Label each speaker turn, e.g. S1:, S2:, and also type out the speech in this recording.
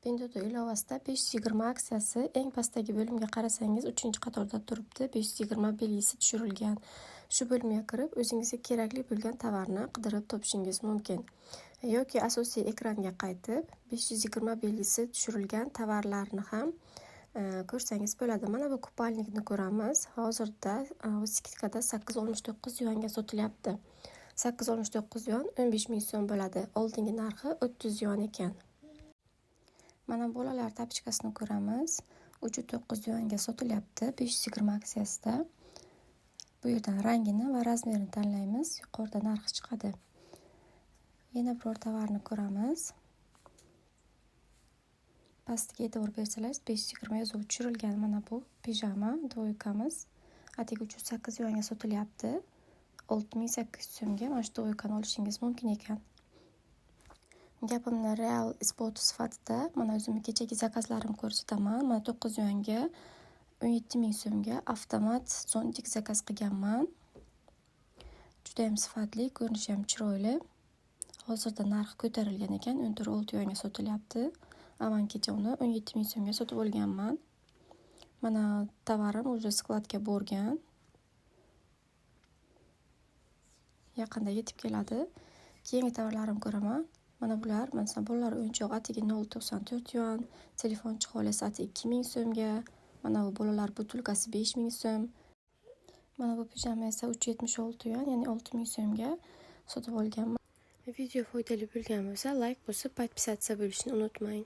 S1: Pinduoduo ilovasida 520 aksiyasi eng pastdagi bo'limga qarasangiz 3-qatorda turibdi. 520 belgisi tushirilgan. Shu bo'limga kirib, o'zingizga kerakli bo'lgan tovarni qidirib topishingiz mumkin. Yoki asosiy ekranga qaytib, 520 belgisi tushirilgan tovarlarni ham ko'rsangiz bo'ladi. Mana bu kupalnikni ko'ramiz. Hozirda skidkada 8.69 yuanga sotilyapti. 8.69 yuan 15 ming so'm bo'ladi. Oldingi narxi 30 yuan ekan. Mana bolalar tapichkasini ko'ramiz. 3.9 yuanga sotilyapti 520 aksiyasida. Bu yerdan rangini va razmerini tanlaymiz. Yuqorida narxi chiqadi. Yana biror tovarni ko'ramiz. Pastiga e'tibor bersangiz 520 yozuvi tushirilgan. Mana bu pijama dvoykamiz. Atigi 308 yuanga sotilyapti. 6800 so'mga mana shu dvoykani olishingiz mumkin ekan. Gapimni real isboti sifatida mana o'zimni kechagi zakazlarim ko'rsataman. Mana 9 yuanga 17 ming so'mga avtomat zondik zakaz qilganman. Juda ham sifatli, ko'rinishi ham chiroyli. Hozirda narxi ko'tarilgan ekan, 14 yuanga sotilyapti. Avan kecha uni 17 ming so'mga sotib olganman. Mana tovarim уже skladga borgan. Yaqinda yetib keladi. Keyingi tovarlarim ko'raman. Mana bular, masalan, bolalar o'yinchoq atigi 0.94 yuan, telefon chiqolasi atigi 2 ming so'mga, mana bu bolalar butulkasi 5 ming so'm. Mana bu pijama esa 376 yuan, ya'ni 6 ming so'mga sotib olganman. Video foydali bo'lgan bo'lsa, like bosib, podpisatsiya bo'lishni unutmang.